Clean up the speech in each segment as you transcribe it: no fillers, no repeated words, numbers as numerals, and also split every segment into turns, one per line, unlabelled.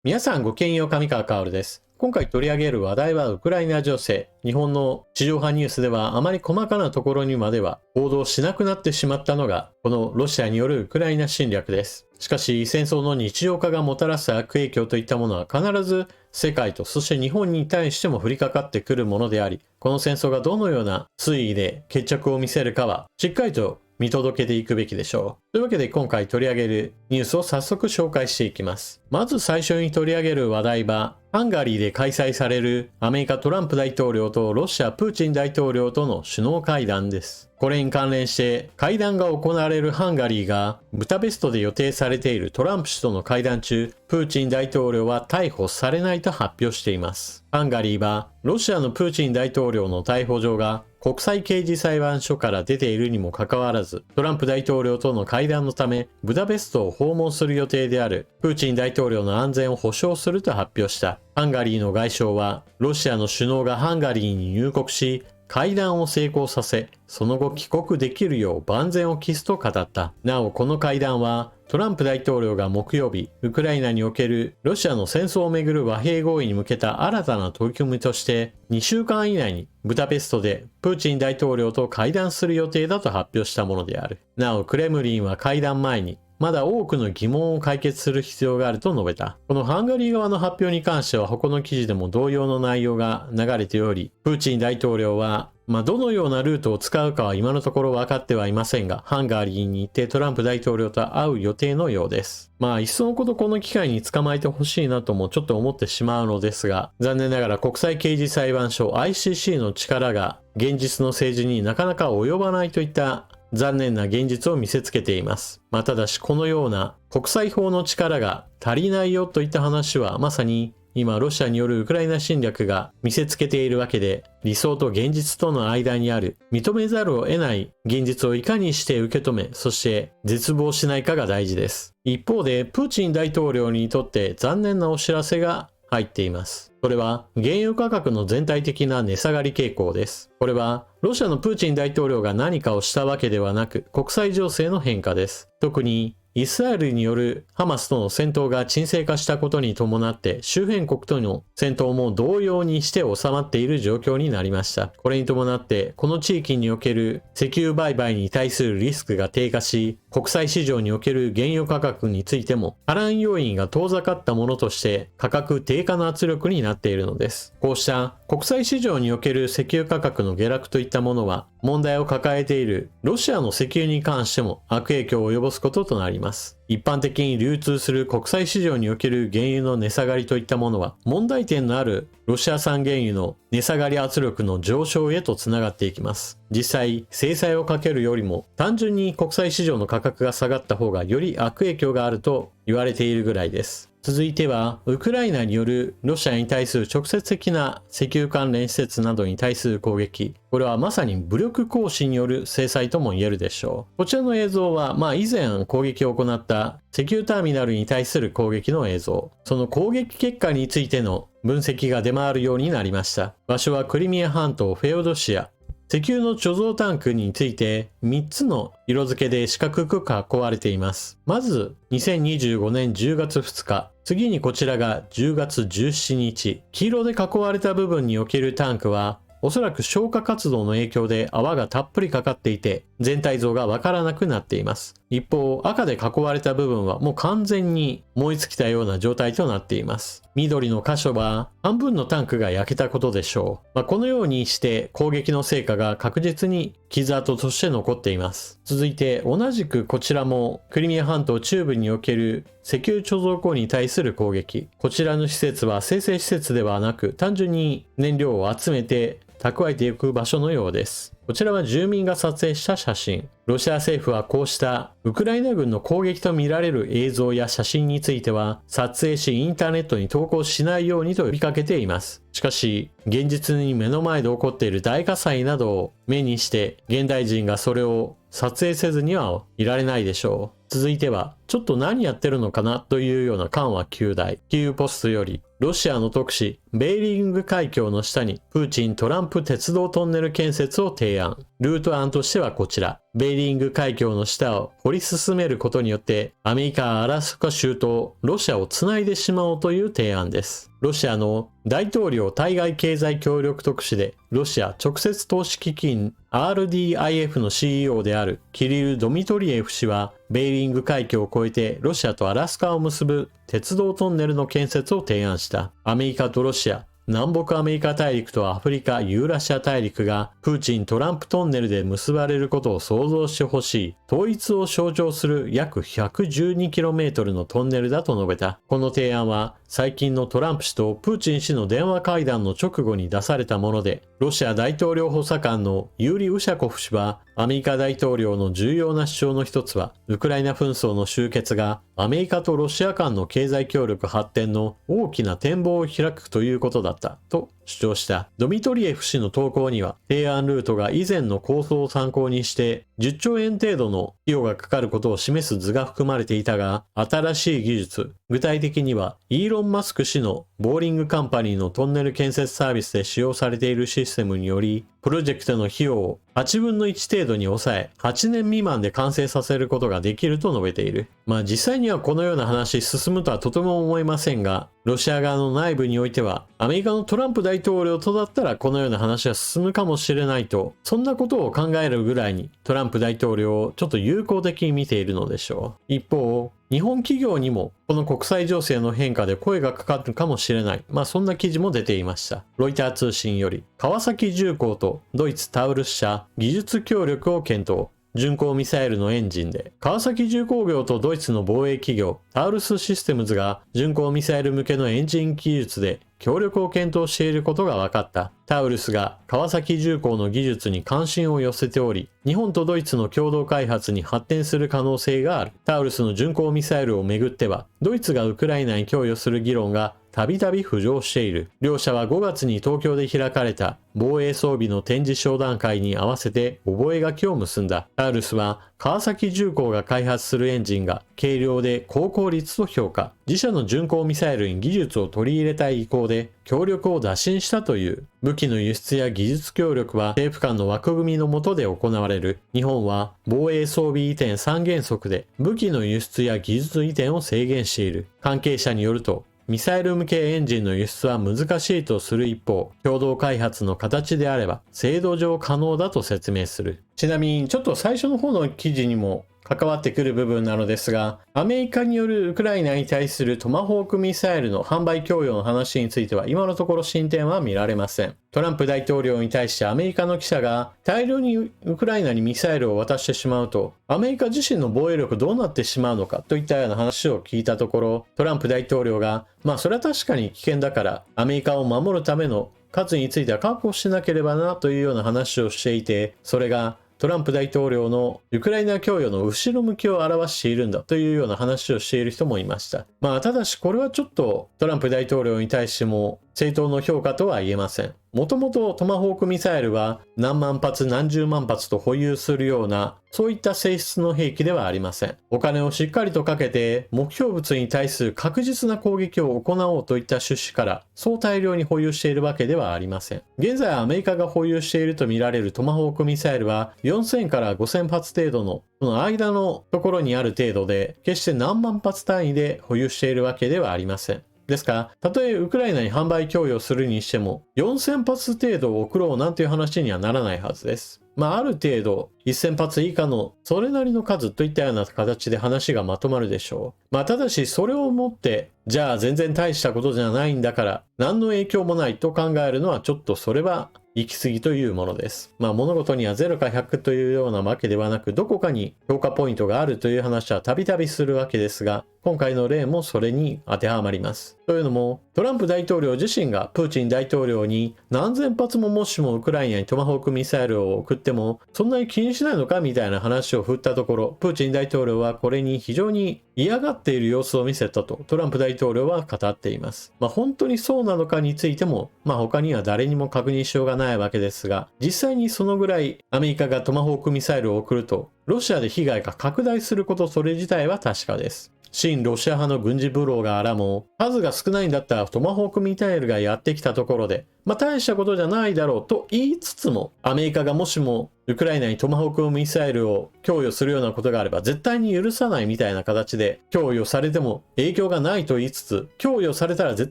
皆さんごきげんよう、上川薫です。今回取り上げる話題はウクライナ情勢。日本の地上波ニュースではあまり細かなところにまでは報道しなくなってしまったのが、このロシアによるウクライナ侵略です。しかし、戦争の日常化がもたらす悪影響といったものは必ず世界とそして日本に対しても降りかかってくるものであり、この戦争がどのような推移で決着を見せるかはしっかりと見届けていくべきでしょう。というわけで今回取り上げるニュースを早速紹介していきます。まず最初に取り上げる話題は、ハンガリーで開催されるアメリカトランプ大統領とロシアプーチン大統領との首脳会談です。これに関連して会談が行われるハンガリーがブダペストで予定されているトランプ氏との会談中、プーチン大統領は逮捕されないと発表しています。ハンガリーはロシアのプーチン大統領の逮捕状が国際刑事裁判所から出ているにもかかわらず、トランプ大統領との会談のためブダペストを訪問する予定であるプーチン大統領の安全を保障すると発表した。ハンガリーの外相は、ロシアの首脳がハンガリーに入国し、会談を成功させ、その後帰国できるよう万全を期すと語った。なお、この会談は、トランプ大統領が木曜日、ウクライナにおけるロシアの戦争をめぐる和平合意に向けた新たな取り組みとして、2週間以内にブダペストでプーチン大統領と会談する予定だと発表したものである。なお、クレムリンは会談前に、まだ多くの疑問を解決する必要があると述べた。このハンガリー側の発表に関しては他の記事でも同様の内容が流れており、プーチン大統領はどのようなルートを使うかは今のところ分かってはいませんが、ハンガリーに行ってトランプ大統領と会う予定のようです。いっそのことこの機会に捕まえてほしいなともちょっと思ってしまうのですが、残念ながら国際刑事裁判所 ICC の力が現実の政治になかなか及ばないといった残念な現実を見せつけています。ただしこのような国際法の力が足りないよといった話はまさに今ロシアによるウクライナ侵略が見せつけているわけで、理想と現実との間にある認めざるを得ない現実をいかにして受け止め、そして絶望しないかが大事です。一方でプーチン大統領にとって残念なお知らせが入っています。それは原油価格の全体的な値下がり傾向です。これはロシアのプーチン大統領が何かをしたわけではなく、国際情勢の変化です。特にイスラエルによるハマスとの戦闘が沈静化したことに伴って周辺国との戦闘も同様にして収まっている状況になりました。これに伴ってこの地域における石油売買に対するリスクが低下し、国際市場における原油価格についても波乱要因が遠ざかったものとして価格低下の圧力になっているのです。こうした国際市場における石油価格の下落といったものは問題を抱えているロシアの石油に関しても悪影響を及ぼすこととなります。一般的に流通する国際市場における原油の値下がりといったものは問題点のあるロシア産原油の値下がり圧力の上昇へとつながっていきます。実際制裁をかけるよりも単純に国際市場の価格が下がった方がより悪影響があると言われているぐらいです。続いてはウクライナによるロシアに対する直接的な石油関連施設などに対する攻撃、これはまさに武力行使による制裁とも言えるでしょう。こちらの映像は以前攻撃を行った石油ターミナルに対する攻撃の映像、その攻撃結果についての分析が出回るようになりました。場所はクリミア半島フェオドシア。石油の貯蔵タンクについて3つの色付けで四角く囲われています。まず2025年10月2日、次にこちらが10月17日、黄色で囲われた部分におけるタンクはおそらく消火活動の影響で泡がたっぷりかかっていて全体像がわからなくなっています。一方赤で囲われた部分はもう完全に燃え尽きたような状態となっています。緑の箇所は半分のタンクが焼けたことでしょう。このようにして攻撃の成果が確実に傷跡として残っています。続いて同じくこちらもクリミア半島中部における石油貯蔵庫に対する攻撃。こちらの施設は生成施設ではなく単純に燃料を集めて蓄えていく場所のようです。こちらは住民が撮影した写真。ロシア政府はこうしたウクライナ軍の攻撃とみられる映像や写真については撮影しインターネットに投稿しないようにと呼びかけています。しかし現実に目の前で起こっている大火災などを目にして現代人がそれを撮影せずにはいられないでしょう。続いては、ちょっと何やってるのかなというような感は9大。キーウポストより、ロシアの特使、ベーリング海峡の下にプーチン・トランプ鉄道トンネル建設を提案。ルート案としてはこちら。ベーリング海峡の下を掘り進めることによって、アメリカ・アラスカ州とロシアをつないでしまおうという提案です。ロシアの大統領対外経済協力特使で、ロシア直接投資基金 RDIF の CEO であるキリル・ドミトリエフ氏は、ベーリング海峡を越えてロシアとアラスカを結ぶ鉄道トンネルの建設を提案した。アメリカとロシア、南北アメリカ大陸とアフリカ・ユーラシア大陸がプーチン・トランプトンネルで結ばれることを想像してほしい。統一を象徴する約 112km のトンネルだと述べた。この提案は最近のトランプ氏とプーチン氏の電話会談の直後に出されたもので、ロシア大統領補佐官のユーリ・ウシャコフ氏は、アメリカ大統領の重要な主張の一つは、ウクライナ紛争の終結がアメリカとロシア間の経済協力発展の大きな展望を開くということだったと主張した。ドミトリエフ氏の投稿には、提案ルートが以前の構想を参考にして10兆円程度の費用がかかることを示す図が含まれていたが、新しい技術、具体的にはイーロン・マスク氏のボーリングカンパニーのトンネル建設サービスで使用されているシステムにより、プロジェクトの費用を8分の1程度に抑え、8年未満で完成させることができると述べている。実際にはこのような話進むとはとても思えませんが、ロシア側の内部においては、アメリカのトランプ大統領とだったらこのような話が進むかもしれないと、そんなことを考えるぐらいにトランプ大統領をちょっと友好的に見ているのでしょう。一方、日本企業にもこの国際情勢の変化で声がかかるかもしれない。そんな記事も出ていました。ロイター通信より、川崎重工とドイツタウルス社技術協力を検討。巡航ミサイルのエンジンで、川崎重工業とドイツの防衛企業タウルスシステムズが巡航ミサイル向けのエンジン技術で協力を検討していることが分かった。タウルスが川崎重工の技術に関心を寄せており、日本とドイツの共同開発に発展する可能性がある。タウルスの巡航ミサイルをめぐっては、ドイツがウクライナに供与する議論がたびたび浮上している。両社は5月に東京で開かれた防衛装備の展示商談会に合わせて覚書を結んだ。タウルスは川崎重工が開発するエンジンが軽量で高効率と評価。自社の巡航ミサイルに技術を取り入れたい意向で協力を打診したという。武器の輸出や技術協力は政府間の枠組みの下で行われる。日本は防衛装備移転3原則で武器の輸出や技術移転を制限している。関係者によると、ミサイル向けエンジンの輸出は難しいとする一方、共同開発の形であれば制度上可能だと説明する。ちなみにちょっと最初の方の記事にも関わってくる部分なのですが、アメリカによるウクライナに対するトマホークミサイルの販売供与の話については今のところ進展は見られません。トランプ大統領に対してアメリカの記者が大量にウクライナにミサイルを渡してしまうと、アメリカ自身の防衛力どうなってしまうのかといったような話を聞いたところ、トランプ大統領が、それは確かに危険だからアメリカを守るための数については確保しなければなというような話をしていて、それがトランプ大統領のウクライナ供与の後ろ向きを表しているんだというような話をしている人もいました。ただしこれはちょっとトランプ大統領に対しても正当の評価とは言えません。もともとトマホークミサイルは何万発何十万発と保有するようなそういった性質の兵器ではありません。お金をしっかりとかけて目標物に対する確実な攻撃を行おうといった趣旨からそう大量に保有しているわけではありません。現在アメリカが保有しているとみられるトマホークミサイルは4000から5000発程度のその間のところにある程度で、決して何万発単位で保有しているわけではありません。ですから、たとえウクライナに販売供与するにしても、4000発程度を送ろうなんていう話にはならないはずです。ある程度、1000発以下のそれなりの数といったような形で話がまとまるでしょう。ただし、それをもって、じゃあ全然大したことじゃないんだから、何の影響もないと考えるのはちょっとそれは行き過ぎというものです。物事には0か100というようなわけではなく、どこかに評価ポイントがあるという話はたびたびするわけですが、今回の例もそれに当てはまります。というのも、トランプ大統領自身がプーチン大統領に何千発ももしもウクライナにトマホークミサイルを送ってもそんなに気にしないのかみたいな話を振ったところ、プーチン大統領はこれに非常に嫌がっている様子を見せたとトランプ大統領は語っています。本当にそうなのかについても、他には誰にも確認しようがないわけですが、実際にそのぐらいアメリカがトマホークミサイルを送るとロシアで被害が拡大すること、それ自体は確かです。親ロシア派の軍事ブロガーらも、数が少ないんだったらトマホークミサイルがやってきたところで、大したことじゃないだろうと言いつつも、アメリカがもしもウクライナにトマホークミサイルを供与するようなことがあれば絶対に許さないみたいな形で供与されても影響がないと言いつつ、供与されたら絶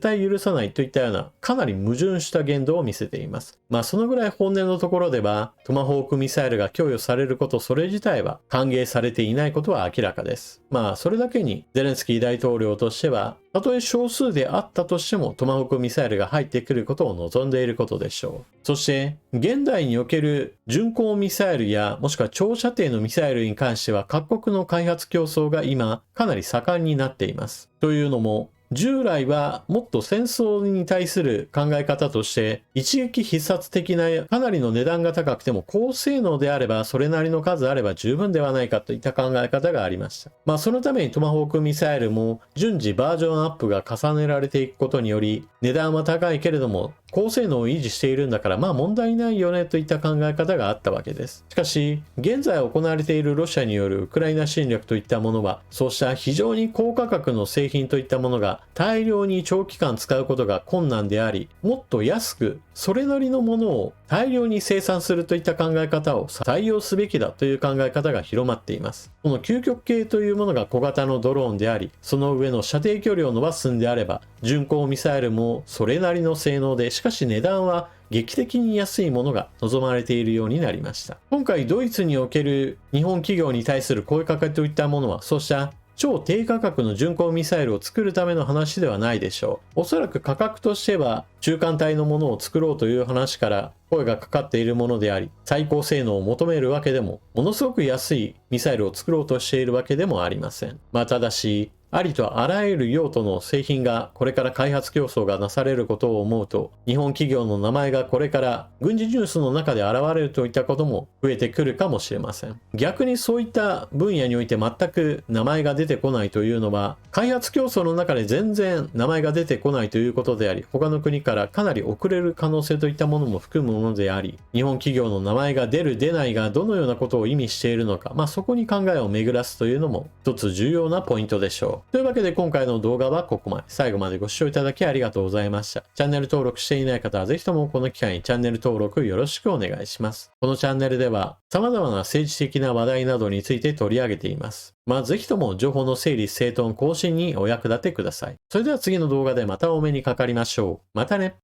対許さないといったようなかなり矛盾した言動を見せています。そのぐらい本音のところではトマホークミサイルが供与されること、それ自体は歓迎されていないことは明らかです。それだけにゼレンスキー大統領としては、たとえ少数であったとしてもトマホークミサイルが入ってくることを望んでいることでしょう。そして現代における巡航ミサイルやもしくは長射程のミサイルに関しては各国の開発競争が今かなり盛んになっています。というのも、従来はもっと戦争に対する考え方として一撃必殺的なかなりの値段が高くても高性能であればそれなりの数あれば十分ではないかといった考え方がありました。そのためにトマホークミサイルも順次バージョンアップが重ねられていくことにより、値段は高いけれども高性能を維持しているんだから問題ないよねといった考え方があったわけです。しかし現在行われているロシアによるウクライナ侵略といったものは、そうした非常に高価格の製品といったものが大量に長期間使うことが困難であり、もっと安くそれなりのものを大量に生産するといった考え方を採用すべきだという考え方が広まっています。この究極系というものが小型のドローンであり、その上の射程距離を伸ばすんであれば巡航ミサイルもそれなりの性能で、しかし値段は劇的に安いものが望まれているようになりました。今回ドイツにおける日本企業に対する声かけといったものは、そうした超低価格の巡航ミサイルを作るための話ではないでしょう。おそらく価格としては中間帯のものを作ろうという話から声がかかっているものであり、最高性能を求めるわけでもものすごく安いミサイルを作ろうとしているわけでもありません。ただしありとあらゆる用途の製品がこれから開発競争がなされることを思うと、日本企業の名前がこれから軍事ニュースの中で現れるといったことも増えてくるかもしれません。逆にそういった分野において全く名前が出てこないというのは、開発競争の中で全然名前が出てこないということであり、他の国からかなり遅れる可能性といったものも含むものであり、日本企業の名前が出る出ないがどのようなことを意味しているのか、そこに考えを巡らすというのも一つ重要なポイントでしょう。というわけで今回の動画はここまで。最後までご視聴いただきありがとうございました。チャンネル登録していない方はぜひともこの機会にチャンネル登録よろしくお願いします。このチャンネルでは様々な政治的な話題などについて取り上げています。ぜひとも情報の整理整頓更新にお役立てください。それでは次の動画でまたお目にかかりましょう。またね。